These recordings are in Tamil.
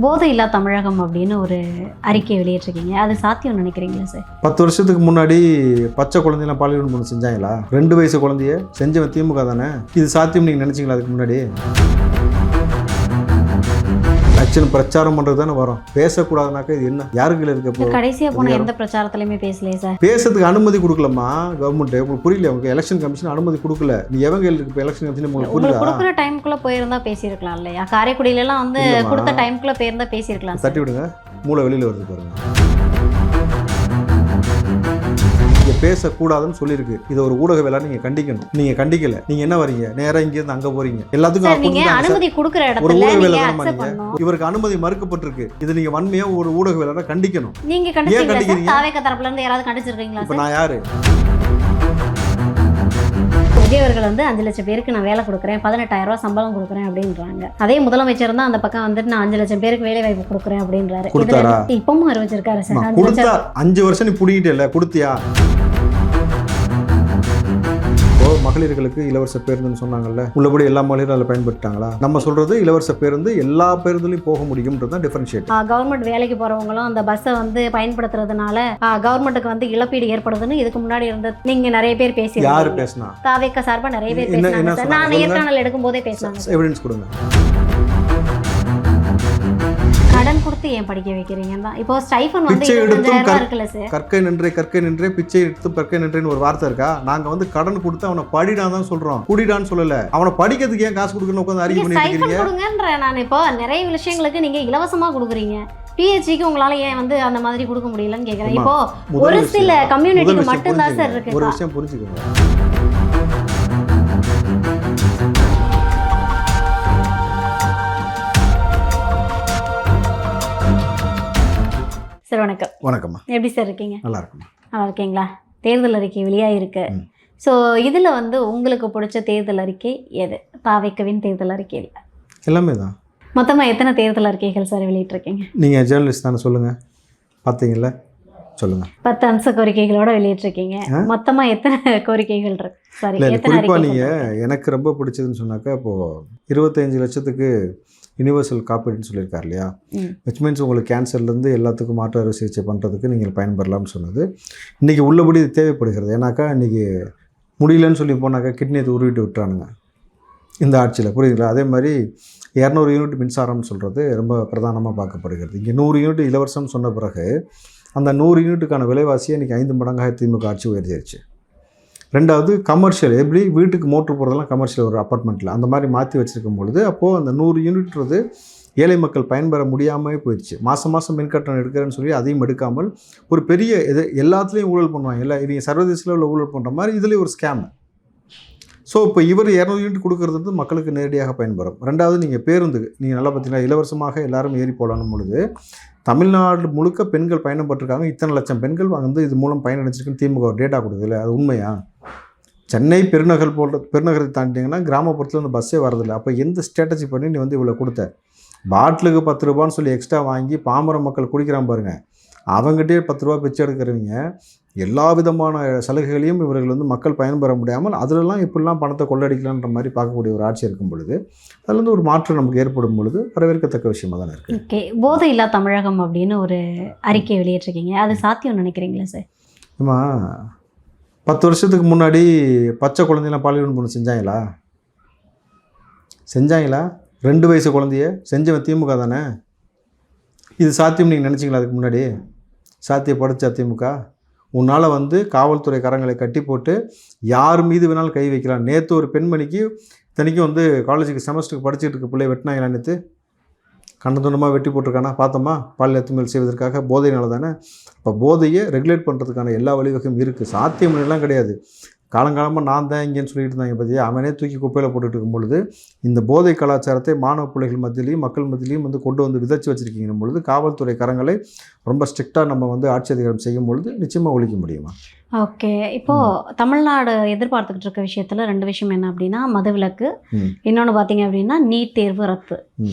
போதை இல்லா தமிழகம் அப்படின்னு ஒரு அறிக்கை வெளியிட்டிருக்கீங்க. அது சாத்தியம் நினைக்கிறீங்களா சார்? 10 வருஷத்துக்கு முன்னாடி பச்சை குழந்தைலாம் பாலியல் பண்ண செஞ்சாங்களா? 2 வயசு குழந்தைய செஞ்சவன் திமுக தானே. இது சாத்தியம் நீங்கள் நினச்சிங்களா? அதுக்கு முன்னாடி ஆக்சுவலி பிரச்சாரம் பண்ணுறது தானே வரும். பேசக்கூடாதுனாக்கா இது என்ன யாருக்கு இருக்க? கடைசியாக போன எந்த பிரச்சாரத்துலையுமே பேசலையே சார். பேசுறதுக்கு அனுமதி கொடுக்கலம்மா கவர்மெண்ட். உங்களுக்கு புரியல? உங்களுக்கு எலெக்ஷன் கமிஷன் அனுமதி கொடுக்கல. நீ எவங்க இருக்கு எலெக்ஷன் கமிஷன்? உங்களுக்கு கொடுக்குற டைமுக்குள்ள போயிருந்தா பேசியிருக்கலாம் இல்லையா? காரைக்குடியிலலாம் வந்து கொடுத்த டைமுக்குள்ள போயிருந்தா பேசியிருக்கலாம். தட்டி விடுங்க, மூளை வெளியில் வருது பாருங்க. பேசக்கூடாதுன்னு சொல்லியிருக்கு. இது ஒரு ஊடக வேலை. நீங்க கண்டிக்கணும். நீங்க கண்டிக்கல. நீங்க என்ன வரீங்க? நேரா இங்க இருந்து அங்க போறீங்க. எல்லாத்துக்கும் நீங்க அனுமதி கொடுக்கிற இடத்துல ஒரு ஊடக வேலை நீங்க தான் பண்ணீங்க. இவருக்கு அனுமதி மறுக்கப்பட்டிருக்கு. இது நீங்க வன்மையா ஒரு ஊடக வேலை கண்டிக்கணும். நீங்க கண்டிக்கிறீங்க. தாவேக தரப்புல இருந்து யாராவது கண்டிச்சிருக்கீங்களா? இப்ப நான் யாரு? விஜய் அவர்கள் வந்து 5 லட்சம் பேருக்கு நான் வேலை கொடுக்குறேன், 18,000 ரூபாய் சம்பளம் கொடுக்குறேன் அப்படின்றாங்க. அதே முதலமைச்சர் தான் அந்த பக்கம் வந்துட்டு நான் 5 லட்சம் பேருக்கு வேலை வாய்ப்பு கொடுக்குறேன் அப்படின்றாரு. இப்பவும் அறிவிச்சிருக்காரு சார். 5 வருஷம் நீ புடிக்கிட்டே இல்ல, கொடுத்தியா? மகளிர்களுக்கு இலவச பேருந்துன்னு சொன்னாங்கல்ல, உள்ளபடி எல்லா மகளிரும் அதில் பயன்படுத்தாங்களா? நம்ம சொல்றது இலவச பேருந்து எல்லா பேருந்துலையும் போக முடியும்ன்றது தான் டிஃபரன்ஷியேட். கவர்மெண்ட் வேலைக்கு போறவங்களும் அந்த பஸ்ஸை வந்து பயன்படுத்துறதுனால கவர்மெண்ட்டுக்கு வந்து இழப்பீடு ஏற்படுதுன்னு இதுக்கு முன்னாடி இருந்த நீங்க நிறைய பேர் பேசி. யாரு பேசினா? தாவேக சார்பா நிறைய பேர் பேசினாங்க. நான் நேர்காணல் எடுக்கும் போதே பேசினாங்க. எவிடன்ஸ் கொடுங்க. கடன் கொடுத்து ஏன் படிக்க வைக்கிறீங்க தான். இப்போ ஸ்டைஃபன் வந்து 25,000 இருக்குல்ல சார். கற்கை நின்றே பிச்சை எடுத்து பற்கை நின்றேன்னு ஒரு வார்த்தை இருக்கா? நாங்க வந்து கடன் கொடுத்து அவனை படிடான்னு தான் சொல்றோம், குடிடான்னு சொல்லல. அவனை படிக்கிறதுக்கு ஏன் காசு கொடுக்கணும் உட்காந்து அறிக்கை பண்ணிட்டு இருக்கீங்க? நான் இப்போ நிறைய விஷயங்களுக்கு நீங்க இலவசமா கொடுக்குறீங்க. பிஹெச்டிக்கு உங்களால ஏன் வந்து அந்த மாதிரி கொடுக்க முடியலன்னு கேக்குறேன். இப்போ ஒரு சில கம்யூனிட்டிக்கு மட்டும் தான் சார் இருக்கு. ஒரு விஷயம் புரிஞ்சுக்கோங்க. சார் வணக்கம். வணக்கம்மா. எப்படி சார் இருக்கீங்க? நல்லா இருக்குமா. நல்லா இருக்கீங்களா? தேர்தல் அறிக்கை வெளியாயிருக்கு. ஸோ இதில் வந்து உங்களுக்கு பிடிச்ச தேர்தல் அறிக்கை எது? தாவேக்கவின் தேர்தல் அறிக்கை இல்லை, எல்லாமே தான். மொத்தமாக எத்தனை தேர்தல் அறிக்கைகள் சார் வெளியிட்டிருக்கீங்க? நீங்கள் ஜேர்னலிஸ்ட் தானே, சொல்லுங்கள். பார்த்தீங்களா? சொல்லுங்கள். 10 அம்ச கோரிக்கைகளோட வெளியிட்டிருக்கீங்க. மொத்தமாக எத்தனை கோரிக்கைகள் இருக்கு? சாரி, குறிப்பாக நீங்கள் எனக்கு ரொம்ப பிடிச்சதுன்னு சொன்னாக்கா, இப்போது 25 லட்சத்துக்கு யூனிவர்சல் காப்பீடுன்னு சொல்லியிருக்காரு இல்லையா? விச் மீன்ஸ் உங்களுக்கு கேன்சர்லேருந்து எல்லாத்துக்கும் மாற்று அறுவை சிகிச்சை பண்ணுறதுக்கு நீங்கள் பயன்பெறலாம்னு சொன்னது இன்றைக்கி உள்ளபடி தேவைப்படுகிறது. ஏன்னாக்கா இன்றைக்கி முடியலன்னு சொல்லி போனாக்கா கிட்னியை உருவிட்டு விட்டுறானுங்க இந்த ஆட்சியில், புரியுதுங்களா? அதே மாதிரி 200 யூனிட் மின்சாரம்னு சொல்கிறது ரொம்ப பிரதானமாக பார்க்கப்படுகிறது. இங்கே 100 யூனிட் இலவசம்னு சொன்ன பிறகு அந்த 100 யூனிட்டுக்கான விலைவாசியை இன்றைக்கி 5 மடங்காக திமுக ஆட்சி உயர்த்திடுச்சு. ரெண்டாவது கமர்ஷியல், எப்படி வீட்டுக்கு மோட்ரு போகிறதெல்லாம் கமர்ஷியல் ஒரு அப்பார்ட்மெண்ட்டில் அந்த மாதிரி மாற்றி வச்சுருக்கும் பொழுது அப்போது அந்த 100 யூனிட்றது ஏழை மக்கள் பயன்பெற முடியாமல் போயிடுச்சு. மாதம் மின்கட்டணம் எடுக்கிறேன்னு சொல்லி அதையும் எடுக்காமல் ஒரு பெரிய இது எல்லாத்துலேயும் ஊழல் பண்ணுவாங்க. இல்லை இவங்க சர்வதேச லெவலில் ஊழல் பண்ணுற மாதிரி இதுலேயும் ஒரு ஸ்கேம். ஸோ இப்போ இவர் 200 யூனிட் கொடுக்குறது வந்து மக்களுக்கு நேரடியாக பயன்பெறும். ரெண்டாவது நீங்கள் பேருந்துக்கு நீங்கள் நல்லா பார்த்தீங்கன்னா இலவசமாக எல்லாரும் ஏறி போகலான்னு பொழுது தமிழ்நாடு முழுக்க பெண்கள் பயணப்பட்டிருக்காங்க. இத்தனை லட்சம் பெண்கள் வந்து இது மூலம் பயனடைச்சிருக்குன்னு திமுக ஒரு டேட்டா கொடுக்குதுல்ல, அது உண்மையா? சென்னை பெருநகரத்தை தாண்டிங்கன்னா கிராமப்புறத்தில் அந்த பஸ்ஸே வரதில்லை. அப்போ எந்த ஸ்ட்ராட்டஜி பண்ணி நீ வந்து இவ்வளோ கொடுத்த? பாட்டிலுக்கு 10 ரூபான்னு சொல்லி எக்ஸ்ட்ரா வாங்கி பாமர மக்கள் குடிக்கிறான் பாருங்கள், அவங்ககிட்டே 10 ரூபா பிச்சை எடுக்கிறவங்க எல்லா விதமான சலுகைகளையும் இவர்கள் வந்து மக்கள் பயன்பெற முடியாமல் அதிலெல்லாம் இப்படிலாம் பணத்தை கொள்ளடிக்கலான்ற மாதிரி பார்க்கக்கூடிய ஒரு ஆட்சி இருக்கும் பொழுது அதில் வந்து ஒரு மாற்றம் நமக்கு ஏற்படும் பொழுது வரவேற்கத்தக்க விஷயமாக தானே இருக்குது. ஓகே, போதை இல்லா தமிழகம் அப்படின்னு ஒரு அறிக்கை வெளியிட்டிருக்கீங்க. அது சாத்தியம் நினைக்கிறீங்களா சார்? ஆமா, 10 வருஷத்துக்கு முன்னாடி பச்சை குழந்தைலாம் பாலியல் பண்ண செஞ்சாங்களா? 2 வயசு குழந்தைய செஞ்சவன் திமுக தானே. இது சாத்தியம் நீங்கள் நினச்சிங்களா? அதுக்கு முன்னாடி சாத்தியப்படுச்சா திமுக? உன்னால் வந்து காவல்துறை கரங்களை கட்டி போட்டு யார் மீது வேணாலும் கை வைக்கலாம். நேற்று ஒரு பெண்மணிக்கு இத்தனைக்கும் வந்து காலேஜுக்கு செமஸ்டருக்கு படிச்சுட்டு இருக்க பிள்ளை வெட்டினாங்களா? நேற்று கண்டதுண்டமாக வெட்டி போட்டிருக்கானா? பார்த்தோமா? பாலியல் அத்துமீறல் செய்வதற்காக போதையினால தானே. இப்போ போதையை ரெகுலேட் பண்ணுறதுக்கான எல்லா வழிவகையும் இருக்குது. சாத்தியம்லாம் கிடையாது. காலங்காலமாக நான் தான் இங்கேன்னு சொல்லிட்டு இருந்தாங்க பார்த்தியா, அவனே தூக்கி குப்பையில் போட்டுட்டு இருக்கும் பொழுது இந்த போதை கலாச்சாரத்தை மாணவ பிள்ளைகள் மத்தியிலையும் மக்கள் மத்தியிலையும் வந்து கொண்டு வந்து விதைச்சி வச்சுருக்கீங்கன்னும் பொழுது காவல்துறை கரங்களை ரொம்ப ஸ்ட்ரிக்டாக நம்ம வந்து ஆட்சி அதிகாரம் செய்யும் பொழுது நிச்சயமாக ஒழிக்க முடியுமா? ஓகே, இப்போது தமிழ்நாடு எதிர்பார்த்துக்கிட்டு இருக்க விஷயத்தில் 2 விஷயம் என்ன அப்படின்னா மதுவிலக்கு, இன்னொன்று பார்த்தீங்க அப்படின்னா நீட் தேர்வு ரத்து.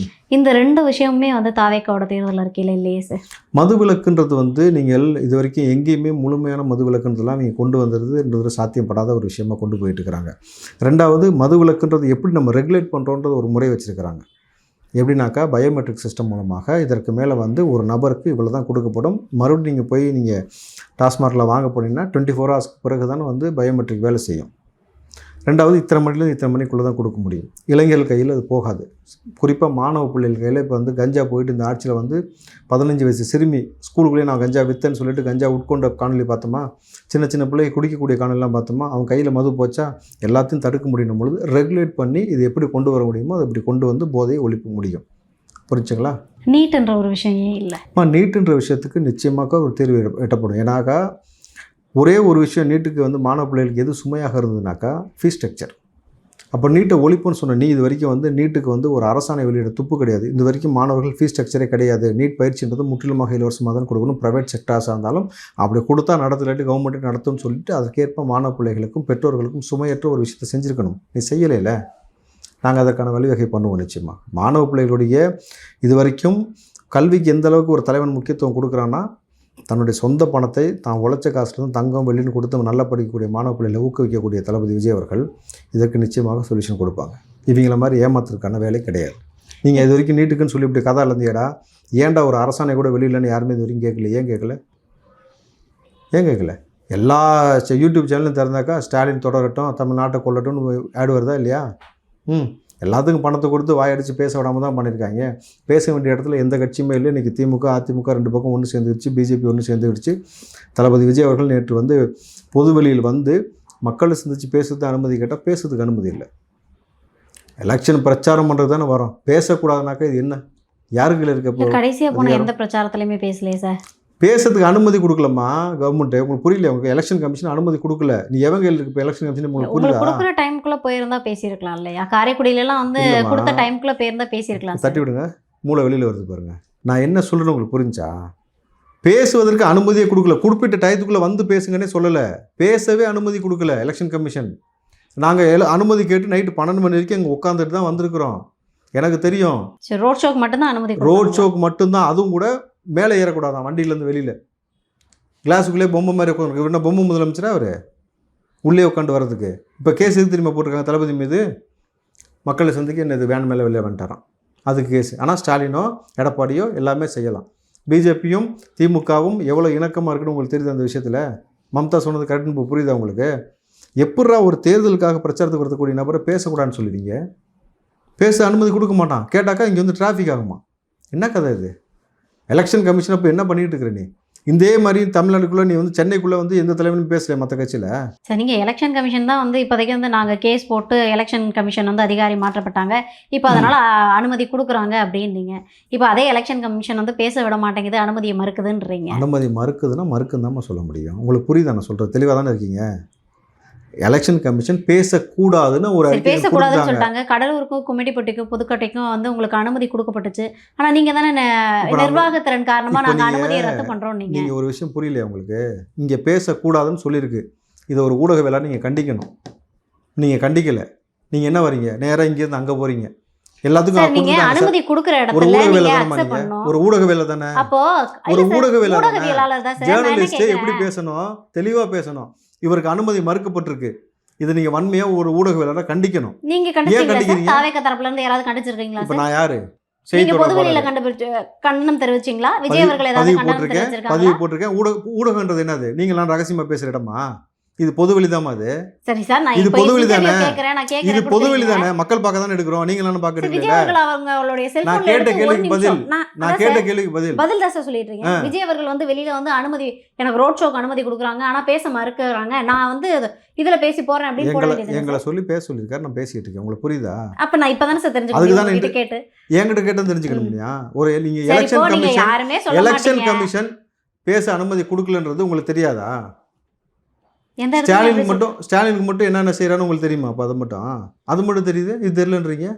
இந்த 2 விஷயமுமே வந்து தாவேக்காவோட தேர்தல் அறிக்கையில் இல்லையே சார். மதுவிலக்குன்றது வந்து நீங்கள் இது வரைக்கும் எங்கேயுமே முழுமையான மதுவிலக்குன்றதெல்லாம் நீங்கள் கொண்டு வந்ததுன்றது சாத்தியப்படாத ஒரு விஷயமாக கொண்டு போயிட்டு இருக்கிறாங்க. ரெண்டாவது மதுவிலக்குன்றது எப்படி நம்ம ரெகுலேட் பண்ணுறோன்றது ஒரு முறை வச்சுருக்கிறாங்க. எப்படின்னாக்கா பயோமெட்ரிக் சிஸ்டம் மூலமாக இதற்கு மேலே வந்து ஒரு நபருக்கு இவ்வளோ தான் கொடுக்கப்படும். மறுபடியும் நீங்கள் போய் நீங்கள் டாஸ்மார்க்கில் வாங்க போனீங்கன்னா 24 ஹவர்ஸ்க்கு பிறகு தான் வந்து பயோமெட்ரிக் வேலை செய்யும். ரெண்டாவது இத்தனை மணிலேருந்து இத்தனை மணிக்குள்ளே தான் கொடுக்க முடியும். இளைஞர்கள் கையில் அது போகாது. குறிப்பாக மாணவ பிள்ளைகள் கையில் இப்போ வந்து கஞ்சா போயிட்டு இந்த ஆட்சியில் வந்து 15 வயசு சிறுமி ஸ்கூலுக்குள்ளேயே நான் கஞ்சா விற்றேன்னு சொல்லிட்டு கஞ்சா உட்கொண்ட காணொலி பார்த்தோமா, சின்ன சின்ன பிள்ளைங்க குடிக்கக்கூடிய காணொலிலாம் பார்த்தோமா, அவன் கையில் மது போச்சா எல்லாத்தையும் தடுக்க முடியும் பொழுது ரெகுலேட் பண்ணி இது எப்படி கொண்டு வர முடியுமோ அதை இப்படி கொண்டு வந்து போதையை ஒழிக்க முடியும். புரிஞ்சுங்களா? நீட்ன்ற ஒரு விஷயம் ஏன் இல்லை? நீட்டுன்ற விஷயத்துக்கு நிச்சயமாக ஒரு தீர்வு எட்டப்படும். ஏன்னாக்கா ஒரே ஒரு விஷயம் நீட்டுக்கு வந்து மாணவ பிள்ளைகளுக்கு எது சுமையாக இருந்ததுனாக்கா ஃபீஸ் ஸ்ட்ரக்சர். அப்போ நீட்டை ஒழிப்புன்னு சொன்ன நீ இது வரைக்கும் வந்து நீட்டுக்கு வந்து ஒரு அரசாணை வெளியிட துப்பு கிடையாது. இது வரைக்கும் மாணவர்கள் ஃபீஸ் ஸ்ட்ரக்சரே கிடையாது. நீட் பயிற்சின்றது முற்றிலுமாக இலவசமாக தான் கொடுக்கணும். ப்ரைவேட் செக்டார்ஸாக இருந்தாலும் அப்படி கொடுத்தா நடத்தலாட்டி கவர்மெண்ட்டே நடத்தும்னு சொல்லிட்டு அதற்கேற்ப மாணவ பிள்ளைகளுக்கும் பெற்றோர்களுக்கும் சுமையற்ற ஒரு விஷயத்தை செஞ்சுருக்கணும். நீ செய்யலைல, நாங்கள் அதற்கான வழிவகை பண்ணுவோம். நிச்சயமாக மாணவ பிள்ளைகளுடைய இது வரைக்கும் கல்விக்கு எந்த அளவுக்கு ஒரு தலைவன் முக்கியத்துவம் கொடுக்குறான்னா, தன்னுடைய சொந்த பணத்தை தான் உழைச்ச காசுலேருந்து தங்கம் வெள்ளின்னு கொடுத்து நல்ல படிக்கக்கூடிய மாணவ பிள்ளைகளை ஊக்குவிக்கக்கூடிய தளபதி விஜய் அவர்கள் இதற்கு நிச்சயமாக சொல்யூஷன் கொடுப்பாங்க. இவங்கள மாதிரி ஏமாத்துறதுக்கான வேலை கிடையாது. நீங்கள் இது வரைக்கும் நீட்டுக்குன்னு சொல்லி இப்படி கதை இருந்தியடா, ஏன்டா ஒரு அரசாணை கூட வெளியிலன்னு யாருமே இது வரைக்கும் கேட்கல. ஏன் கேட்கல? எல்லா யூடியூப் சேனலும் திறந்தாக்கா ஸ்டாலின் தொடரட்டும், தமிழ்நாட்டை கொள்ளட்டும்னு ஆட் வருதா இல்லையா? எல்லாத்துக்கும் பணத்தை கொடுத்து வாயடிச்சு பேச விடாமல் தான் பண்ணியிருக்காங்க. பேச வேண்டிய இடத்துல எந்த கட்சியுமே இல்லை. இன்றைக்கி திமுக அதிமுக ரெண்டு பக்கம் ஒன்று சேர்ந்துடுச்சு, பிஜேபி ஒன்று சேர்ந்துடுச்சு. தளபதி விஜய் அவர்கள் நேற்று வந்து பொதுவெளியில் வந்து மக்களை சந்தித்து பேசுறதுக்கு அனுமதி கேட்டால் பேசுறதுக்கு அனுமதி இல்லை. எலெக்ஷன் பிரச்சாரம் பண்ணுறது தானே வரோம். பேசக்கூடாதுனாக்கா இது என்ன? யாருக்கு இருக்க? கடைசியாக போன எந்த பிரச்சாரத்துலையுமே பேசலையே சார். பேசுறதுக்கு அனுமதி கொடுக்கலம்மா கவர்மெண்ட்டு. உங்களுக்கு புரியல? உங்களுக்கு எலெக்ஷன் கமிஷன் அனுமதி கொடுக்கல. நீ எவங்க இருக்கு இப்போ எலெக்ஷன் கமிஷன்? உங்களுக்கு புரியல? கொடுக்குற டைமுக்குள்ளே போயிருந்தா பேசியிருக்கலாம் இல்லையா? காரைக்குடியிலலாம் வந்து கொடுத்த டைமுக்குள்ளே போயிருந்தா பேசியிருக்கலாம். தட்டி விடுங்க, மூளை வெளியில் வருது பாருங்கள். நான் என்ன சொல்கிறேன்னு உங்களுக்கு புரிஞ்சா? பேசுவதற்கு அனுமதியை கொடுக்கல. குறிப்பிட்ட டயத்துக்குள்ளே வந்து பேசுங்கன்னே சொல்லலை. பேசவே அனுமதி கொடுக்கல எலெக்ஷன் கமிஷன். நாங்கள் அனுமதி கேட்டு நைட்டு 12 மணி வரைக்கும் அங்கே உட்காந்துட்டு தான் வந்திருக்கிறோம். எனக்கு தெரியும். சரி, ரோட் ஷோக்கு மட்டும்தான் அனுமதி. ரோட் ஷோக்கு மட்டும்தான். அதுவும் கூட மேலே ஏறக்கூடாதான், வண்டியிலேருந்து வெளியில் கிளாஸுக்குள்ளே பொம்மை மாதிரி உட்காந்து. என்ன பொம்மை முதலமைச்சரா அவர் உள்ளே உட்காந்து வர்றதுக்கு? இப்போ கேஸ் எது திரும்ப போட்டிருக்காங்க தளபதி மீது? மக்களை சந்திக்க என்னது வேன் மேலே வெளியே வந்துட்டாரான், அதுக்கு கேஸ். ஆனால் ஸ்டாலினோ எடப்பாடியோ எல்லாமே செய்யலாம். பிஜேபியும் திமுகவும் எவ்வளோ இணக்கமாக இருக்குன்னு உங்களுக்கு தெரியுது அந்த விஷயத்தில். மம்தா சொன்னது கரெக்டுன்னு புரியுதா உங்களுக்கு? எப்படா ஒரு தேர்தலுக்காக பிரச்சாரத்துக்கு வரக்கூடிய நபரை பேசக்கூடாதுன்னு சொல்லுவீங்க? பேச அனுமதி கொடுக்க மாட்டான். கேட்டாக்கா இங்கே வந்து டிராஃபிக் ஆகுமா? என்ன கதை இது? எலெக்ஷன் கமிஷன் அப்போ என்ன பண்ணிட்டு இருக்கிற நீ? இதே மாதிரி தமிழ்நாடுக்குள்ளே நீ வந்து சென்னைக்குள்ளே வந்து எந்த தலைவனும் பேசல மற்ற கட்சியில். சரி, நீங்கள் எலெக்ஷன் கமிஷன் தான் வந்து இப்போதைக்கு வந்து நாங்கள் கேஸ் போட்டு எலெக்ஷன் கமிஷன் வந்து அதிகாரி மாற்றப்பட்டாங்க, இப்போ அதனால் அனுமதி கொடுக்குறாங்க அப்படின்னீங்க. இப்போ அதே எலெக்ஷன் கமிஷன் வந்து பேச விட மாட்டேங்குது, அனுமதியை மறுக்குதுன்றீங்க. அனுமதி மறுக்குதுன்னா மறுக்குன்னு தான் சொல்ல முடியும். உங்களுக்கு புரியுதா நான் சொல்கிறது? தெளிவாக தானே இருக்கீங்க? எலெக்ஷன் கமிஷன் பேசக்கூடாதுன்னு ஒரு பேசக்கூடாதுன்னு சொல்லிட்டாங்க. கடலூருக்கும் கும்மிடிப்பட்டிக்கும் புதுக்கோட்டைக்கும் வந்து உங்களுக்கு அனுமதி கொடுக்கப்பட்டுச்சு. ஆனால் நீங்கள் தானே நிர்வாகத்திறன் காரணமாக நாங்கள் அனுமதியை ரத்து பண்ணுறோம். நீங்கள் ஒரு விஷயம் புரியலையா உங்களுக்கு? இங்கே பேசக்கூடாதுன்னு சொல்லியிருக்கு. இதை ஒரு ஊடக வேலை நீங்கள் கண்டிக்கணும். நீங்கள் கண்டிக்கலை. நீங்கள் என்ன வரீங்க? நேராக இங்கேருந்து அங்கே போகிறீங்க. எல்லாத்துக்கும் நீங்க அனுமதி கொடுக்குற இடத்துல ஒரு ஊடக வேலை தானே. அப்போ ஒரு ஊடக வேலை ஜேர்னலிஸ்ட் எப்படி பேசணும்? தெளிவாக பேசணும். இவருக்கு அனுமதி மறுக்கப்பட்டிருக்கு. இது நீங்க வன்மையா ஒரு ஊடக வேலையை கண்டிக்கணும். நீங்க கண்டிக்கிறீங்க. தாவேக தரப்புல இருந்து யாராவது கண்டிச்சிருக்கீங்களா? இப்போ நான் யாரு? நீங்க பொதுவெளியில கண்டனம் தெரிவிச்சீங்களா? விஜய் அவர்கள் ஏதாவது கண்டனம் தெரிவிச்சிருக்காங்க? பதிவு போட்டிருக்கேன். ஊடகம்ன்றது என்னது? நீங்களாம் ரகசியமா பேசுற இடமா? இது பொதுவெளி தான். அது சரி சார், நான் இது பொதுவெளி தானே. இது பொதுவெளி தானே, மக்கள் பார்க்க தானே எடுக்கிறோம். நீங்க என்ன பாக்குறீங்க? விஜய் அவர்கள் அவங்களுடைய செல்போன்ல நான் கேட்ட கேள்விக்கு பதில் தான் சார் சொல்லிட்டு இருக்கீங்க. விஜய் அவர்கள் வந்து வெளியில வந்து அனுமதி, எனக்கு ரோட் ஷோக்கு அனுமதி கொடுக்குறாங்க, ஆனா பேச மறுக்கிறாங்க, நான் வந்து இதுல பேசி போறேன் அப்படின்னு போட வேண்டியது. எங்களை சொல்லி பேச சொல்லிருக்காரு, நான் பேசிட்டு இருக்கேன். உங்களுக்கு புரியுதா? அப்ப நான் இப்பதானே சார் தெரிஞ்சுக்கிட்டேன். கேட்டு என்கிட்ட கேட்டு தெரிஞ்சுக்கணும் இல்லையா? ஒரு நீங்க எலெக்ஷன் கமிஷன் பேச அனுமதி கொடுக்கலன்றது உங்களுக்கு தெரியாதா? ஸ்டாலினுக்கு மட்டும் என்னென்ன செய்யறான்னு உங்களுக்கு தெரியுமா? அப்போ அது மட்டும் தெரியுது, இது தெரியலன்றீங்க.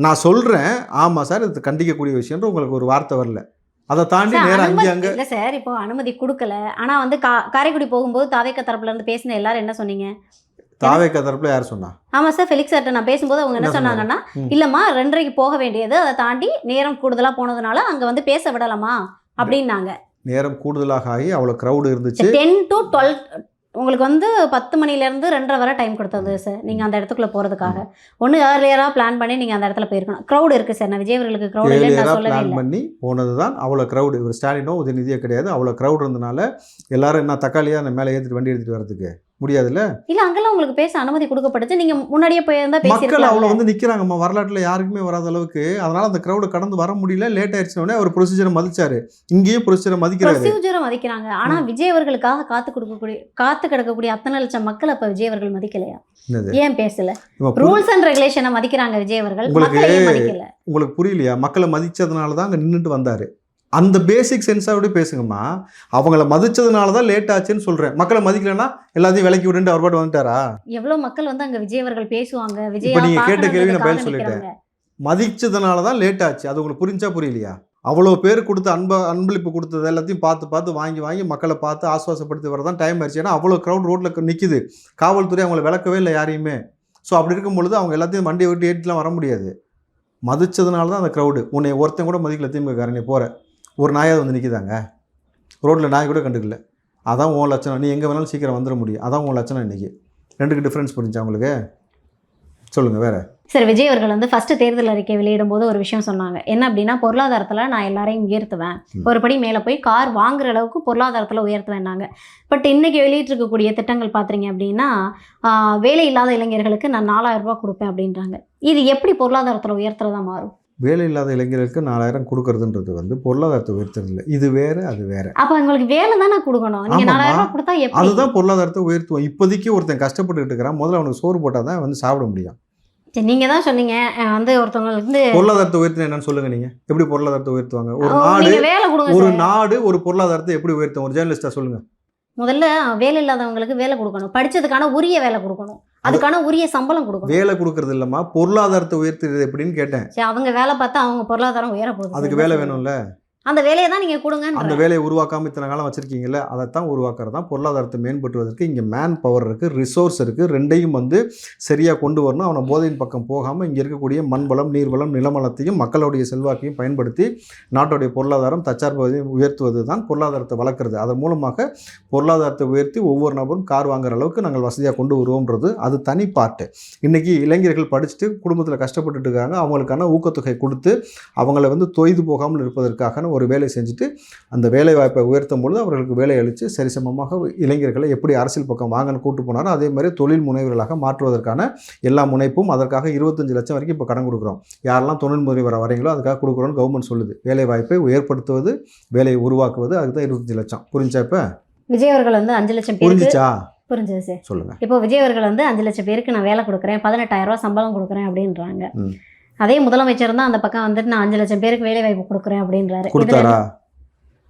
நான் சொல்றேன் ஆமாம் சார், இது கண்டிக்கக்கூடிய விஷயம்ன்ற உங்களுக்கு ஒரு வார்த்தை வரல. அதை தாண்டி நேரம் அங்கே இல்லை சார். இப்போ அனுமதி கொடுக்கல, ஆனால் வந்து காரைக்குடி போகும்போது தாவேக தரப்புல இருந்து பேசின எல்லாரும் என்ன சொன்னீங்க? தாவேக தரப்புல யார் சொன்னா? ஆமாம் சார், ஃபெலிக்ஸ் சார்ட்ட நான் பேசும்போது அவங்க என்ன சொன்னாங்கன்னா, இல்லைம்மா 2:30க்கு போக வேண்டியது, அதை தாண்டி நேரம் கூடுதலாக போனதுனால அங்கே வந்து பேச விடலாமா அப்படின்னாங்க. நேரம் கூடுதலாக ஆகி அவ்வளோ க்ரௌடு இருந்துச்சு. 10 to உங்களுக்கு வந்து 10 மணிலேருந்து 2:30 வரை டைம் கொடுத்தது சார் நீங்கள் அந்த இடத்துக்குள்ளே போகிறதுக்காக. ஒன்று ஏர்லியராக பிளான் பண்ணி நீங்கள் அந்த இடத்துல போயிருக்கணும். க்ரௌட் இருக்குது சார், நான் விஜய் அவர்களுக்கு க்ரௌட் இல்லைன்னு நான் சொல்லவே பிளான் இல்லை. பண்ணி போனது தான் அவ்வளோ க்ரௌடு. இவர் ஸ்டாலினோ உதயநிதியே கிடையாது. அவ்வளோ க்ரௌட் இருந்தனால எல்லாரும் என்ன தக்காளியாக அந்த மேலே ஏற்றிட்டு வண்டி எடுத்துகிட்டு வரதுக்கு முடியாதுல்ல. இல்லை அங்கெல்லாம் உங்களுக்கு பேச அனுமதி கொடுக்கப்பட்டுச்சு, நீங்கள் முன்னாடியே போயிருந்தா மக்கள் பேசியிருக்கலாம். அவ்வளோ வந்து நிற்கிறாங்கம்மா, வரலாற்றில் யாருக்குமே வராத அளவுக்கு. அதனால் அந்த க்ரௌடை கடந்து வர முடியல, லேட் ஆயிடுச்சுனோடனே அவர் ப்ரொசீஜரை மதிச்சாரு. இங்கேயும் ப்ரொசீஜரை மதிக்கிறாரு. ப்ரொசீஜரை மதிக்கிறாங்க. ஆனால் விஜய் அவர்களுக்காக காத்து கிடக்கக்கூடிய அத்தனை லட்சம் மக்கள் அப்போ விஜய் அவர்கள் மதிக்கலையா? ஏன் பேசல? ரூல்ஸ் அண்ட் ரெகுலேஷனை மதிக்கிறாங்க விஜய் அவர்கள், மக்களை ஏன் மதிக்கல? உங்களுக்கு புரியலையா? மக்களை மதிச்சதுனால தான் அங்கே நின்றுட்டு வந்தார். அந்த பேசிக் சென்ஸாவோட பேசுங்கம்மா. அவங்கள மதிச்சதுனால தான் லேட் ஆச்சுன்னு சொல்கிறேன். மக்களை மதிக்கலன்னா எல்லாத்தையும் விலக்கி விட்டுட்டு அவர் பாட்டு வந்துட்டாரா? எவ்வளோ மக்கள் வந்து அங்கே விஜய் அவர்கள் பேசுவாங்க. விஜய் இப்போ நீங்கள் கேட்ட கேள்வி நான் பதில் சொல்லிட்டேன். மதிச்சதுனால தான் லேட் ஆச்சு. அது உங்களுக்கு புரிஞ்சா புரியலையா? அவ்வளோ பேர் கொடுத்து அன்பளிப்பு கொடுத்தது எல்லாத்தையும் பார்த்து வாங்கி மக்களை பார்த்து ஆசுவாசப்படுத்தி வரதான் டைம் ஆயிடுச்சு. ஏன்னா அவ்வளோ க்ரௌட் ரோட்டில் நிற்கிது. காவல்துறை அவங்கள விளக்கவே இல்லை யாரையுமே. ஸோ அப்படி இருக்கும் பொழுது அவங்க எல்லாத்தையும் வண்டியை விட்டு ஏற்றிலாம் வர முடியாது. மதிச்சதுனால தான் அந்த க்ரௌடு. உன்னை ஒருத்தன் கூட மதிக்கல. திமுககாரனே போகிற ஒரு நாயாவது வந்து நிற்கிதாங்க ரோட்டில், நாய் கூட கண்டுக்கல. அதான் உன் லட்சணம். நீ எங்கே வேணாலும் சீக்கிரம் வந்துட முடியும். அதான் உன் லட்சணம். இன்றைக்கி ரெண்டுக்கு டிஃப்ரென்ஸ் புரிஞ்சா உங்களுக்கு? சொல்லுங்கள் வேறு. சார், விஜய் அவர்கள் வந்து ஃபஸ்ட்டு தேர்தல் அறிக்கை வெளியிடும் போது ஒரு விஷயம் சொன்னாங்க. என்ன அப்படின்னா, பொருளாதாரத்தில் நான் எல்லாரையும் உயர்த்துவேன், ஒரு படி மேலே போய் கார் வாங்குற அளவுக்கு பொருளாதாரத்தில் உயர்த்துவேன்னாங்க. பட் இன்றைக்கி வெளியிட்டிருக்கக்கூடிய திட்டங்கள் பார்த்தீங்க அப்படின்னா, வேலை இல்லாத இளைஞர்களுக்கு நான் 4000 ரூபா கொடுப்பேன் அப்படின்றாங்க. இது எப்படி பொருளாதாரத்தில் உயர்த்துறதா மாறும்? வேலை இல்லாத இளைஞர்களுக்கு 4000 கொடுக்கறதுன்றது வந்து பொருளாதாரத்தை உயர்த்துறது இல்லை. இது வேறு, அது வேறு. அப்போ உங்களுக்கு வேலை தானே கொடுக்கணும். நீங்கள் 4000 ரூபா கொடுத்தா எப்படி? அதுதான் பொருளாதாரத்தை உயர்த்துவோம். இப்போதைக்கு ஒருத்தன் கஷ்டப்பட்டுக்கிட்டு இருக்கிறான், முதல்ல அவனுக்கு சோறு போட்டால் தான் வந்து சாப்பிட முடியும். சரி, நீங்கள் தான் சொன்னீங்க வந்து ஒருத்தவங்களுக்கு வந்து பொருளாதாரத்தை உயர்த்தினா என்னன்னு சொல்லுங்க. நீங்கள் எப்படி பொருளாதாரத்தை உயர்த்துவாங்க? வேலை கொடுங்க. ஒரு நாடு ஒரு பொருளாதாரத்தை எப்படி உயர்த்தும்? ஒரு ஜேர்னலிஸ்டா சொல்லுங்க. முதல்ல வேலை இல்லாதவங்களுக்கு வேலை கொடுக்கணும், படிச்சதுக்கான உரிய வேலை கொடுக்கணும், அதுக்கான உரிய சம்பளம் கொடுக்கணும். வேலை கொடுக்கறது இல்லம்மா, பொருளாதாரத்தை உயர்த்துறது எப்படின்னு கேட்டேன். சரி, அவங்க வேலை பார்த்தா அவங்க பொருளாதாரம் உயர போகுது. அதுக்கு வேலை வேணும்ல. அந்த வேலையை தான் நீங்கள் கொடுங்க. அந்த வேலையை உருவாக்காமல் இத்தனை காலம் வச்சுருக்கீங்களே, அதைத்தான் உருவாக்குறது தான். பொருளாதாரத்தை மேம்படுத்துவதற்கு இங்கே மேன் பவர் இருக்குது, ரிசோர்ஸ் இருக்குது. ரெண்டையும் வந்து சரியாக கொண்டு வரணும். அவனை போதையின் பக்கம் போகாமல் இங்கே இருக்கக்கூடிய மண்வளம், நீர்வளம், நிலமலத்தையும் மக்களுடைய செல்வாக்கையும் பயன்படுத்தி நாட்டுடைய பொருளாதாரம் தற்சார்பதையும் உயர்த்துவது தான் பொருளாதாரத்தை வளர்க்குறது. அதன் மூலமாக பொருளாதாரத்தை உயர்த்தி ஒவ்வொரு நபரும் கார் வாங்குற அளவுக்கு நாங்கள் வசதியாக கொண்டு வருவோம்ன்றது அது தனி பாட்டு. இன்றைக்கி இளைஞர்கள் படிச்சுட்டு குடும்பத்தில் கஷ்டப்பட்டுட்டு இருக்காங்க. அவங்களுக்கான ஊக்கத்தொகை கொடுத்து அவங்கள வந்து தொய்து போகாமல் இருப்பதற்காக ஒரு வேலை செஞ்சுட்டு அந்த வேலை வாய்ப்பை உயர்த்தும் பொழுது அவர்களுக்கு வேலை அளித்து சரிசமமாக இளைஞர்களை எப்படி அரசியல் பக்கம் வாங்கன்னு கூட்டு போனாரோ அதே மாதிரி தொழில் முனைவர்களாக மாற்றுவதற்கான எல்லா முனைப்பும். அதற்காக 25 லட்சம் வரைக்கும் இப்போ கடன் கொடுக்குறோம். யாரெல்லாம் தொழில் முனைவர் வரீங்களோ அதுக்காக கொடுக்குறோன்னு கவர்மெண்ட் சொல்லுது. வேலை வாய்ப்பை ஏற்படுத்துவது, வேலையை உருவாக்குவது, அதுக்கு தான் 25 லட்சம். புரிஞ்சா? இப்போ விஜய் அவர்கள் வந்து 5 லட்சம் பேருக்கு புரிஞ்சிச்சா? புரிஞ்சது சார். சொல்லுங்கள். இப்போ விஜய் அவர்கள் வந்து 5 லட்சம் பேருக்கு நான் வேலை கொடுக்குறேன், 18,000 ரூபா சம்பளம் கொடுக்குறேன் அப்படின்றாங்க. அதே முதலமைச்சர் தான் அந்த பக்கம் வந்துட்டு நான் 5 லட்சம் பேருக்கு வேலை வாய்ப்பு கொடுக்குறேன் அப்படின்றாரு. கொடுத்தாரா?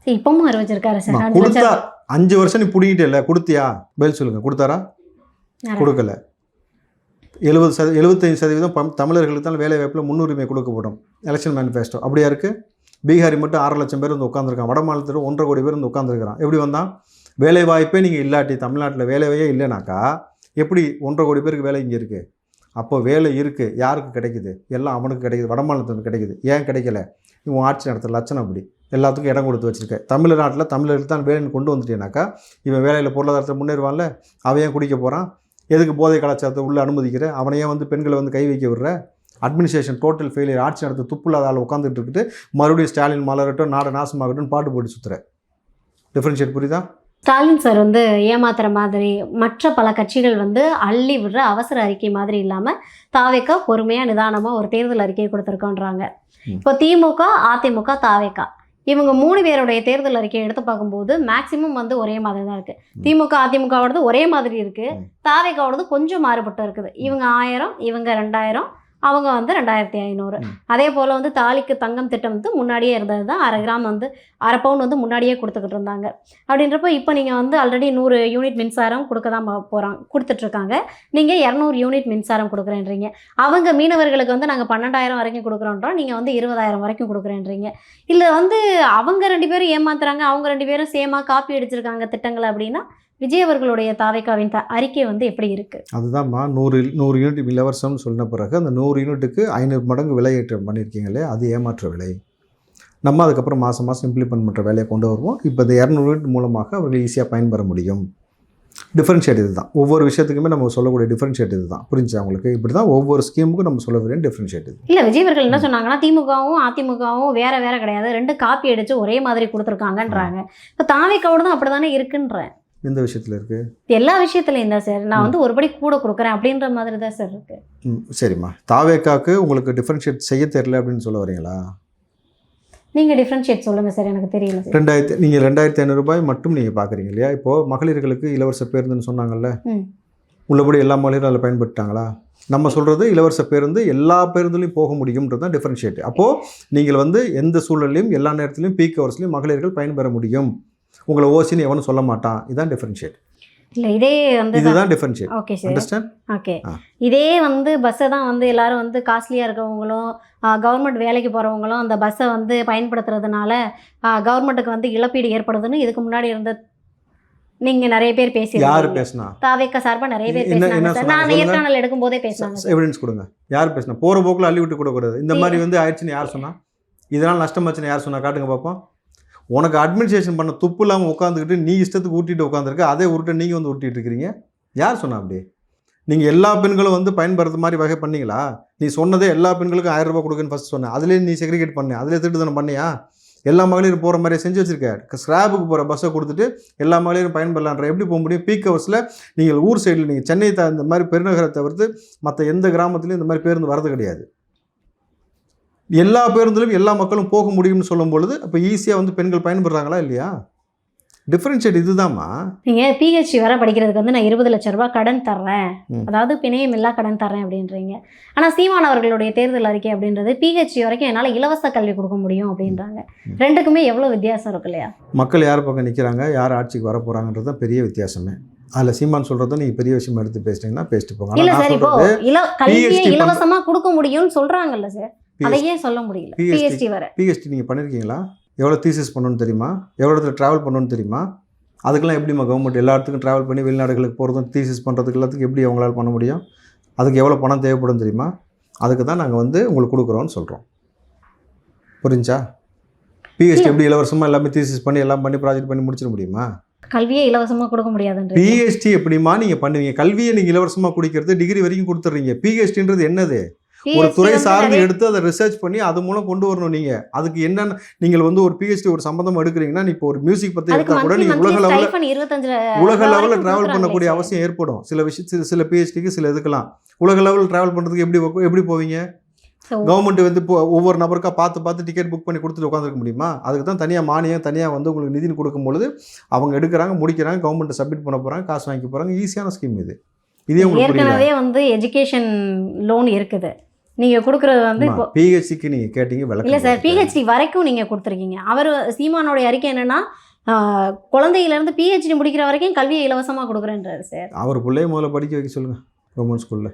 இப்பவும் அறிவிச்சிருக்காரு சார். 5 வருஷம் நீ பிடிக்கிட்டே இல்லை, கொடுத்தியா? பதில் சொல்லுங்க. கொடுத்தாரா? கொடுக்கல. 75% தமிழர்களுக்கு தான் வேலை வாய்ப்பில் முன்னுரிமை கொடுக்கப்படும். எலெக்ஷன் மேனிஃபெஸ்டோ அப்படியா இருக்குது? பீகாரி மட்டும் 6 லட்சம் பேர் வந்து உட்காந்துருக்கான். வட மாநிலத்தில் 1.5 கோடி பேர் வந்து உட்காந்துருக்கிறான். எப்படி வந்தான்? வேலை வாய்ப்பே நீங்கள் இல்லாட்டி, தமிழ்நாட்டில் வேலையே இல்லைனாக்கா எப்படி 1.5 கோடி பேருக்கு வேலை இங்கே இருக்குது? அப்போ வேலை இருக்குது. யாருக்கு கிடைக்குது? எல்லாம் அவனுக்கு கிடைக்குது, வட மாநிலத்துக்கு கிடைக்குது. ஏன் கிடைக்கல? இவன் ஆட்சி நடத்துகிற லட்சணம் அப்படி. எல்லாத்துக்கும் இடம் கொடுத்து வச்சுருக்க. தமிழ்நாட்டில் தமிழர்களுக்கு தான் வேலைன்னு கொண்டு வந்துட்டேனாக்கா இவன் வேலையில் பொருளாதாரத்தை முன்னேறுவான்ல. அவன் ஏன் குடிக்க போகிறான்? எதுக்கு போதை கலாச்சாரத்தை உள்ளே அனுமதிக்கிற? அவனையே வந்து பெண்களை வந்து கை வைக்க விடுற? Administration total failure. ஆட்சி நடத்த துப்புலாத ஆள் உட்காந்துட்டு இருக்கிட்டு மறுபடியும் ஸ்டாலின் மலரட்டும் நாடு நாசமாகட்டும் பாட்டு போட்டு சுற்றுற. டிஃப்ரென்ஷியேட் புரியுதா? ஸ்டாலின் சார் வந்து ஏமாத்துற மாதிரி, மற்ற பல கட்சிகள் வந்து அள்ளி விடுற அவசர அறிக்கை மாதிரி இல்லாமல் தாவேக்கா பொறுமையாக நிதானமாக ஒரு தேர்தல் அறிக்கையை கொடுத்துருக்கோன்றாங்க. இப்போ திமுக, அதிமுக, தாவேக்கா இவங்க 3 பேருடைய தேர்தல் அறிக்கையை எடுத்து பார்க்கும்போது மேக்சிமம் வந்து ஒரே மாதிரி தான் இருக்குது. திமுக, அதிமுகவோடது ஒரே மாதிரி இருக்குது, தாவேக்காவோடது கொஞ்சம் மாறுபட்டு இருக்குது. இவங்க 1000, இவங்க 2000, அவங்க வந்து 2500. அதே போல் வந்து தாலிக்கு தங்கம் திட்டம் வந்து முன்னாடியே இருந்தது தான். 1/2 கிராம் வந்து 1/2 பவுன் வந்து முன்னாடியே கொடுத்துக்கிட்டு இருந்தாங்க. அப்படின்றப்போ இப்போ நீங்கள் வந்து ஆல்ரெடி 100 யூனிட் மின்சாரம் கொடுக்க தான் கொடுத்துட்ருக்காங்க. நீங்கள் 200 யூனிட் மின்சாரம் கொடுக்குறேன்றீங்க. அவங்க மீனவர்களுக்கு வந்து நாங்கள் 12,000 வரைக்கும் கொடுக்குறோன்றோம், நீங்கள் வந்து 20,000 வரைக்கும் கொடுக்குறேன்றீங்க. இல்லை வந்து அவங்க 2 பேரும் ஏமாத்துறாங்க, அவங்க 2 பேரும் சேமாக காப்பி அடிச்சிருக்காங்க திட்டங்களை அப்படின்னா விஜய் அவர்களுடைய தாவேக்காவின் அறிக்கை வந்து எப்படி இருக்குது? அதுதான்மா 100 யூனிட் இலவசம்னு சொன்ன பிறகு அந்த 100 யூனிட்டுக்கு 500 மடங்கு விலையேற்றம் பண்ணியிருக்கீங்களே, அது ஏமாற்ற விலை. நம்ம அதுக்கப்புறம் மாதம் இம்ப்ளிமெண்ட் பண்ணுற வேலையை கொண்டு வருவோம். இப்போ இந்த 200 யூனிட் மூலமாக அவர்கள் ஈஸியாக பயன்பெற முடியும். டிஃபரன்ஷியேட் இது தான். ஒவ்வொரு விஷயத்துக்குமே நம்ம சொல்லக்கூடிய டிஃபரன்ஷியேட் இது தான். புரிஞ்சா உங்களுக்கு? இப்படி தான் ஒவ்வொரு ஸ்கீமுக்கும் நம்ம சொல்ல வேண்டிய டிஃபரன்ஷியேட் இது. இல்லை, விஜய் அவர்கள் என்ன சொன்னாங்கன்னா, திமுகவும் அதிமுகவும் வேற வேற கிடையாது, 2 காப்பி அடிச்சு ஒரே மாதிரி கொடுத்துருக்காங்கன்றாங்க. இப்போ தாவேக்காவோட தான் அப்படி தானே இருக்குன்றேன். எந்த விஷயத்தில் இருக்குது? எல்லா விஷயத்துலையும் தான் சார். நான் வந்து ஒருபடி கூட கொடுக்குறேன் அப்படின்ற மாதிரி தான் சார் இருக்கு. சரிம்மா, தாவேக்காவுக்கு உங்களுக்கு டிஃபரன்ஷியேட் செய்ய தெரியல அப்படின்னு சொல்ல வரீங்களா? நீங்கள் டிஃப்ரென்ஷியேட் சொல்லுங்கள் சார், எனக்கு தெரியல சார். நீங்கள் 2500 ரூபாய் மட்டும் நீங்கள் பார்க்குறீங்க இல்லையா? இப்போது மகளிர்களுக்கு இலவச பேருந்துன்னு சொன்னாங்கல்ல, உள்ளபடி எல்லா மகளிரும் அதில் பயன்படுத்தாங்களா? நம்ம சொல்கிறது இலவச பேருந்து எல்லா பேருந்துலையும் போக முடியும்ன்றது தான் டிஃபரன்ஷியேட். அப்போது நீங்கள் வந்து எந்த சூழல்லையும் எல்லா நேரத்துலையும் பீக் ஹவர்ஸ்லையும் மகளிர்கள் பயன்பெற முடியும், உங்களை ஓசின்னு எவனும் சொல்ல மாட்டான். இதுதான் டிஃபரன்ஷியேட். இல்லை, இதே வந்து இதுதான் differentiate. Okay sir, understand? Okay. இதே வந்து பஸ்ஸை தான் வந்து எல்லாரும் வந்து காஸ்ட்லியாக இருக்கவங்களும் கவர்மெண்ட் வேலைக்கு போகிறவங்களும் அந்த பஸ்ஸை வந்து பயன்படுத்துறதுனால கவர்மெண்ட்டுக்கு வந்து இழப்பீடு ஏற்படுதுன்னு இதுக்கு முன்னாடி இருந்த நீங்கள் நிறைய பேர் பேசி, யார் பேசினா? தாவேக்கா சார்பாக நிறைய பேர் பேசினாங்க சார். நான் நேர்காணல் எடுக்கும் போதே பேசினாங்க. எவிடன்ஸ் கொடுங்க. யார் பேசினா? போகிற போக்கில் அள்ளி விட்டு கொடுக்கூடாது. இந்த மாதிரி வந்து ஆயிடுச்சுன்னு யார் சொன்னா? இதனால் நஷ்டமாச்சுன்னு யார் சொன்னா? காட்டுங்க பார்ப்போம். உனக்கு அட்மினிஸ்ட்ரேஷன் பண்ண துப்பு இல்லாமல் உட்காந்துக்கிட்டு நீ இஷ்டத்துக்கு ஊட்டிட்டு உட்காந்துருக்க, அதே உருட்டை நீங்கள் வந்து ஊட்டிகிட்டு இருக்கிறீங்க. யார் சொன்னா அப்படி? நீங்கள் எல்லா பெண்களும் வந்து பயன்படுற மாதிரி வகை பண்ணீங்களா? நீ சொன்னதே எல்லா பெண்களுக்கும் 1000 ரூபாய் கொடுக்குன்னு ஃபஸ்ட் சொன்னேன். அதுலேயே நீ செக்ரிகேட் பண்ண, அதிலே திருட்டு தானே பண்ணியா? எல்லா மகளிரும் போகிற மாதிரியே செஞ்சு வச்சுருக்க. ஸ்கிராப்புக்கு போகிற பஸ்ஸை கொடுத்துட்டு எல்லா மகளிரும் பயன்படலான்ற எப்படி போக முடியும்? பீக் ஹவர்ஸில் நீங்கள் ஊர் சைடில், நீங்கள் சென்னை இந்த மாதிரி பெருநகரை தவிர்த்து மற்ற எந்த கிராமத்துலையும் இந்த மாதிரி பேருந்து வரது கிடையாது. எல்லா பேருந்துலையும் எல்லா மக்களும் போக முடியும்னு சொல்லும் பொழுது அப்போ ஈஸியாக வந்து பெண்கள் பயன்படுறாங்களா இல்லையா? டிஃப்ரென்ஷியேட் இதுதாம்மா. நீங்கள் பிஹெச்டி வர படிக்கிறதுக்கு வந்து நான் 20 லட்ச ரூபா கடன் தர்றேன், அதாவது பிணையம் இல்லா கடன் தர்றேன் அப்படின்றீங்க. ஆனால் சீமான் அவர்களுடைய தேர்தல் அறிக்கை அப்படின்றது பிஹெச்டி வரைக்கும் என்னால் இலவச கல்வி கொடுக்க முடியும் அப்படின்றாங்க. ரெண்டுக்குமே எவ்வளோ வித்தியாசம் இருக்கு இல்லையா? மக்கள் யார் பக்கம் நிற்கிறாங்க, யார் ஆட்சிக்கு வர போகிறாங்கன்றது தான் பெரிய வித்தியாசமே. அதில் சீமான் சொல்கிறத நீங்கள் பெரிய விஷயம் எடுத்து பேசிட்டீங்கன்னா பேசிட்டு போங்க. இல்லை சார், இப்போ கல்வியை இலவசமாக கொடுக்க முடியும்னு சொல்கிறாங்கல்ல சார், அதையே சொல்ல முடியல. பிஹெச்டி வர பிஹெச்டி நீங்கள் பண்ணியிருக்கீங்களா? எவ்வளோ தீசிஸ் பண்ணணும்னு தெரியுமா? எவ்வளோ இடத்துல ட்ராவல் பண்ணணும்னு தெரியுமா? அதுக்கெல்லாம் எப்படிமா கவர்மெண்ட் எல்லா இடத்துக்கும் ட்ராவல் பண்ணி வெளிநாடுகளுக்கு போகிறதும் தீசிஸ் பண்ணுறதுக்கு எல்லாத்துக்கும் எப்படி அவங்களால பண்ண முடியும்? அதுக்கு எவ்வளோ பணம் தேவைப்படும் தெரியுமா? அதுக்கு தான் நாங்கள் வந்து உங்களுக்கு கொடுக்குறோன்னு சொல்கிறோம். புரிஞ்சா? பிஹெச்டி எப்படி இலவசமாக எல்லாமே தீசிஸ் பண்ணி எல்லாம் பண்ணி ப்ராஜெக்ட் பண்ணி முடிச்சிட முடியுமா? கல்வியை இலவசமாக கொடுக்க முடியாதுன்ற பிஹெச்டி எப்படிமா நீங்கள் பண்ணுவீங்க? கல்வியை நீங்கள் இலவசமாக கொடுக்கிறது டிகிரி வரைக்கும் கொடுத்துட்றீங்க. பிஹெச்டின்றது என்னது? ஒரு துறை சார்ந்து எடுத்து அதை ரிசர்ச் பண்ணி அது மூலம் கொண்டு வரணும். நீங்கள் அதுக்கு என்னென்ன, நீங்கள் வந்து ஒரு பிஹெச்டி ஒரு சம்பந்தம் எடுக்கிறீங்கன்னா, இப்போ ஒரு மியூசிக் பற்றி எடுத்தால் கூட நீங்கள் உலக லெவலில் ட்ராவல் பண்ணக்கூடிய அவசியம் ஏற்படும். சில பிஹெச்டிக்கு சில இதுக்கெல்லாம் உலக லெவலில் ட்ராவல் பண்ணுறதுக்கு எப்படி போவீங்க? கவர்மெண்ட் வந்து இப்போ ஒவ்வொரு நபருக்கா பார்த்து டிக்கெட் புக் பண்ணி கொடுத்துட்டு உட்காந்துருக்க முடியுமா? அதுக்கு தான் தனியாக மானியம், தனியாக வந்து உங்களுக்கு நிதி கொடுக்கும்பொழுது அவங்க எடுக்கிறாங்க, முடிக்கிறாங்க, கவர்மெண்ட் சப்மிட் பண்ண போகிறாங்க, காசு வாங்கி போகிறாங்க. ஈஸியான ஸ்கீம் இது. இதே உங்களுக்கு ஏற்கனவே வந்து எஜுகேஷன் லோன் இருக்குது, நீங்கள் கொடுக்குறது வந்து இப்போ பிஹெச்டிக்கு நீங்கள் கேட்டீங்க விளக்கம் இல்லை சார், பிஹெச்டி வரைக்கும் நீங்கள் கொடுத்துருக்கீங்க. அவர் சீமானோடைய அறிக்கை என்னென்னா, குழந்தையிலேருந்து பிஹெச்டி முடிக்கிற வரைக்கும் கல்வியை இலவசமாக கொடுக்குறேன்றாரு சார். அவர் பிள்ளைய முதல்ல படிக்க வைக்க சொல்லுங்கள். கவர்மெண்ட் ஸ்கூலில்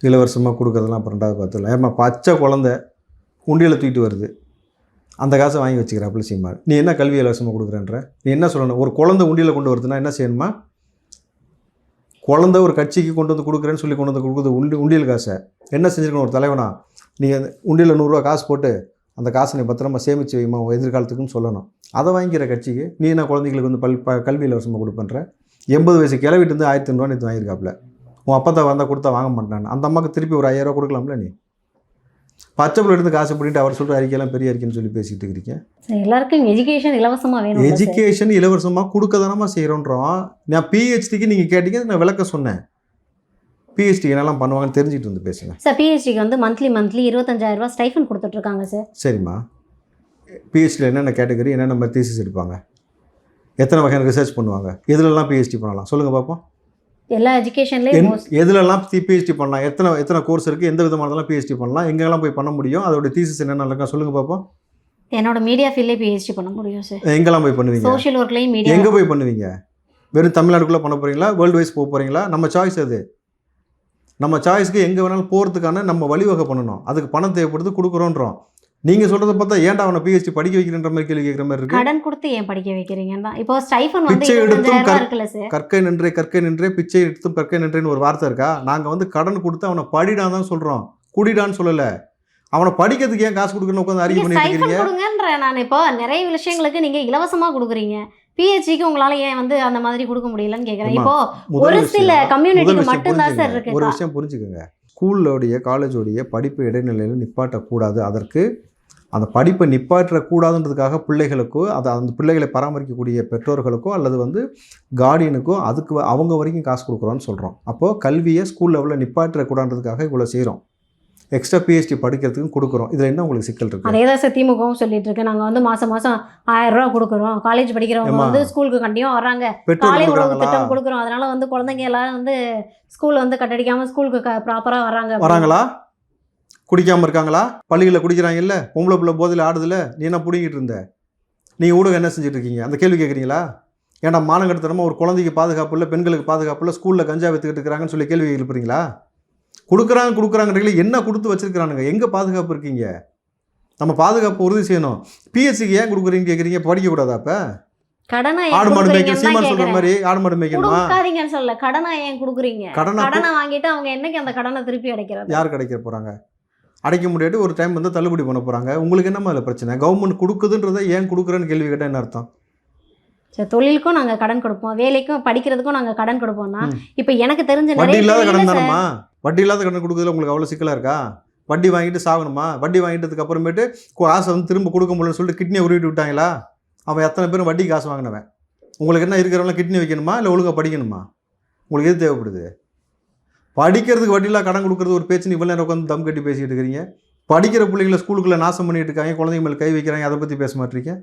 இலவசமாக கொடுக்குறதெல்லாம் அப்புறம் 2வது பார்த்துக்கலாம். ஏமா பச்சை குழந்தை உண்டியில் தூக்கிட்டு வருது, அந்த காசை வாங்கி வச்சுக்கிறாப்புல சீமான். நீ என்ன கல்வி இலவசமாக கொடுக்குறேன்ற? நீ என்ன சொல்லணும்? ஒரு குழந்தை உண்டியில் கொண்டு வருதுன்னா என்ன செய்யணுமா? குழந்தை ஒரு கட்சிக்கு கொண்டு வந்து கொடுக்குறேன்னு சொல்லி கொண்டு வந்து கொடுக்குறது உண்டியல் காசை என்ன செஞ்சுருக்கணும்? ஒரு தலைவனா நீங்கள் உண்டியில் 100 ரூபா காசு போட்டு அந்த காசை நீ பத்திரமா சேமித்து வைமா எதிர்காலத்துக்குன்னு சொல்லணும். அதை வாங்கிக்கிற கட்சிக்கு நீ என்ன குழந்தைங்களுக்கு வந்து கல்வி இலவசமாக கொடுப்பேன்ற? 80 வயசு கிளவிட்டு வந்து 1500 ரூபா நேற்று வாங்கியிருக்காப்புல. உன் அப்பா வந்தால் கொடுத்தா வாங்க மாட்டான். அந்த அம்மாவுக்கு திருப்பி ஒரு 5000 ரூபா கொடுக்கலாம்ல? நீ பச்சை பிள்ளை எடுத்து காசு பண்ணிட்டு அவர் சொல்கிற அறிக்கையெல்லாம் பெரிய அறிக்கைன்னு சொல்லி பேசிகிட்டு இருக்கிறீங்க. எல்லாருக்கும் எஜுகேஷன் இலவசமாக வேணும். எஜுகேஷன் இலவசமாக கொடுக்க தானமா செய்கிறோன்றோம். நான் பிஹெச்டிக்கு நீங்கள் கேட்டீங்க, நான் விளக்க சொன்னேன். பிஹெச்டி என்னெல்லாம் பண்ணுவாங்கன்னு தெரிஞ்சுட்டு வந்து பேசுங்க சார். பிஹெச்டிக்கு வந்து மந்த்லி 25000 ரூபா ஸ்டைஃபன் கொடுத்துட்ருக்காங்க சார். சரிம்மா, பிஹெச்டியில் என்னென்ன கேட்டகரி, என்னென்ன மாதிரி தீசிஸ் எடுப்பாங்க, எத்தனை வகையான ரிசர்ச் பண்ணுவாங்க, எதுலெல்லாம் பிஹெச்டி பண்ணலாம் சொல்லுங்கள் பார்ப்போம். எல்லா எஜுகேஷன்லேயும் எதுலெல்லாம் பிஹெச்டி பண்ணலாம், எத்தனை கோர்ஸ் இருக்குது, எந்த விதமானதெல்லாம் பிஹெச்டி பண்ணலாம், எங்கெல்லாம் போய் பண்ண முடியும், அதோட தீசிஸ் என்னென்ன இருக்கா சொல்லுங்கள் பார்ப்போம். என்னோட மீடியா ஃபீல்ட்லேயே பிஹெச்டி பண்ண முடியும் சார். எங்கெல்லாம் போய் பண்ணுவீங்க? சோஷியல் ஒர்க்லேயும் மீடியா. எங்கே போய் பண்ணுவீங்க? வெறும் தமிழ்நாடுக்குள்ளே பண்ண போகிறீங்களா, வேர்ல்டு வைஸ் போக போகிறீங்களா? நம்ம சாய்ஸ் அது. நம்ம சாய்ஸ்க்கு எங்கே வேணாலும் போகிறதுக்கான நம்ம வழிவகை பண்ணணும். அதுக்கு பணம் தேவைப்படுது, கொடுக்குறோன்றோம். நீங்கள் சொல்கிறத பார்த்தா ஏன்டா அவனை பிஹெச்டி படிக்க வைக்கிறன்ற மாதிரி கேள்வி கேட்குற மாதிரி இருக்குது. கடன் கொடுத்து ஏன் படிக்க வைக்கிறீங்கன்னு தான். இப்போ ஸ்டைஃபன் வந்து பிச்சை எடுத்தும் இருக்குல்ல சார். கற்கை நின்றே பிச்சை எடுத்தும் கற்கை நின்றேன்னு ஒரு வார்த்தை இருக்கா? நாங்கள் வந்து கடன் கொடுத்து அவனை படிடான்னு தான் சொல்கிறோம், குடிடான்னு சொல்லலை. அவனை படிக்கிறதுக்கு ஏன் காசு கொடுக்கணும் உட்காந்து அறிக்கை பண்ணிட்டு இருக்கீங்க? நான் இப்போ நிறைய விஷயங்களுக்கு நீங்கள் இலவசமாக கொடுக்குறீங்க, பிஹெச்சிக்கு உங்களால ஏன் வந்து அந்த மாதிரி கொடுக்க முடியலன்னு கேட்குறேன். அம்மா, இப்போ முதல் ஒரு சில விஷயம் கம்யூனிட்டிக்கு மட்டும்தான் சார் புரிஞ்சுங்க. இருக்கு. ஒரு விஷயம் புரிஞ்சுக்கோங்க, ஸ்கூலோடைய காலேஜோடைய படிப்பு இடைநிலையில் நிப்பாட்டக்கூடாது. அதற்கு அந்த படிப்பை நிப்பாட்டக்கூடாதுன்றதுக்காக பிள்ளைகளுக்கோ அந்த பிள்ளைகளை பராமரிக்கக்கூடிய பெற்றோர்களுக்கோ அல்லது வந்து கார்டியனுக்கோ அதுக்கு அவங்க வரைக்கும் காசு கொடுக்குறோன்னு சொல்கிறோம். அப்போது கல்வியை ஸ்கூல் லெவலில் நிப்பாட்டக்கூடாதுன்றதுக்காக இவ்வளோ செய்கிறோம். எக்ஸ்ட்ரா பிஹெச்டி படிக்கிறதுக்கும் கொடுக்குறோம். இதில் என்ன உங்களுக்கு சிக்கல் இருக்குது? அதே தான் சார் திமுகவும் சொல்லிட்டு இருக்கு. நாங்கள் வந்து மாதம் 1000 ரூபா கொடுக்குறோம், காலேஜ் படிக்கிறவங்க வந்து ஸ்கூலுக்கு கண்டிப்பாக வர்றாங்க, பெட்ரோல் காலை உணவு கொடுக்குறாங்களா? திட்டம் கொடுக்குறோம், அதனால வந்து குழந்தைங்க எல்லாரும் வந்து ஸ்கூல் வந்து கட்டடிக்காமல் ஸ்கூலுக்கு ப்ராப்பராக வராங்களா? குடிக்காமல் இருக்காங்களா? பள்ளிகளில் குடிக்கிறாங்கல்ல, பொம்பளை பிள்ளை போதையில் ஆடுதில்ல, நீ என்ன பிடிங்கிட்டு இருந்த? நீங்கள் ஊடகம் என்ன செஞ்சுட்டு இருக்கீங்க? அந்த கேள்வி கேட்குறீங்களா? ஏன்டா மானங்கடத்தனமாக ஒரு குழந்தைக்கு பாதுகாப்பு இல்லை, பெண்களுக்கு பாதுகாப்பு இல்லை, ஸ்கூலில் கஞ்சா வித்துக்கிட்டு இருக்கிறாங்கன்னு சொல்லி கேள்வி எழுப்புறீங்களா? கொடுக்குறாங்கன்றீங்களே, என்ன கொடுத்து வச்சிருக்கிறானுங்க? எங்கே பாதுகாப்பு இருக்கீங்க? நம்ம பாதுகாப்பு உறுதி செய்யணும். பிஹெச்சிக்கு ஏன் கொடுக்குறீங்கன்னு கேட்குறீங்க, படிக்கக்கூடாதா? அப்போ கடனை ஆடு மாடு மேய்க்க சீமான் சொல்கிற மாதிரி ஆடு மாடு மேய்க்கணுமா? கொடுக்காதீங்கன்னு சொல்லல, கடனை ஏன் கொடுக்குறீங்க? கடனை கடனை வாங்கிட்டு அவங்க என்னைக்கு அந்த கடனை திருப்பி அடைக்கிறது? யார் கிடைக்க போகிறாங்க? அடைக்க முடியாட்டி ஒரு டைம் வந்து தள்ளுபடி பண்ண போகிறாங்க. உங்களுக்கு என்னம்மா அதில் பிரச்சனை? கவர்மெண்ட் கொடுக்குதுன்றதை ஏன் கொடுக்குறேன்னு கேள்வி கேட்டால் என்ன அர்த்தம்? சரி, தொழிலுக்கும் நாங்கள் கடன் கொடுப்போம், வேலைக்கும் படிக்கிறதுக்கும் நாங்கள் கடன் கொடுப்போம்னா இப்போ எனக்கு தெரிஞ்ச வட்டி நிறைய இல்லாத பேர் கடன் இல்ல சார். தானம்மா. வட்டி இல்லாத கடன் கொடுக்குறதுல உங்களுக்கு அவ்வளோ சிக்கலாக இருக்கா? வட்டி வாங்கிட்டு சாகணுமா? வட்டி வாங்கிட்டதுக்கு அப்புறமேட்டு காசை வந்து திரும்ப கொடுக்க முடியலன்னு சொல்லிட்டு கிட்னியை உருவிட்டு விட்டாங்களா? அவன் எத்தனை பேரும் வட்டி காசு வாங்கினவன். உங்களுக்கு என்ன இருக்கிறவங்க கிட்னி வைக்கணுமா இல்லை ஒழுங்காக படிக்கணுமா? உங்களுக்கு எது தேவைப்படுது? படிக்கிறதுக்கு வட்டியில்லா கடன் கொடுக்குறது ஒரு பேச்சு இவ்வளோ நேரம் உட்காந்து தம் கட்டி பேசிகிட்டு இருக்கிறீங்க. படிக்கிற பிள்ளைங்களை ஸ்கூலுக்குள்ளே நாசம் பண்ணிட்டு இருக்காங்க, குழந்தைங்க மேலே கை வைக்கிறாங்க, அதை பற்றி பேச மாட்டீங்க.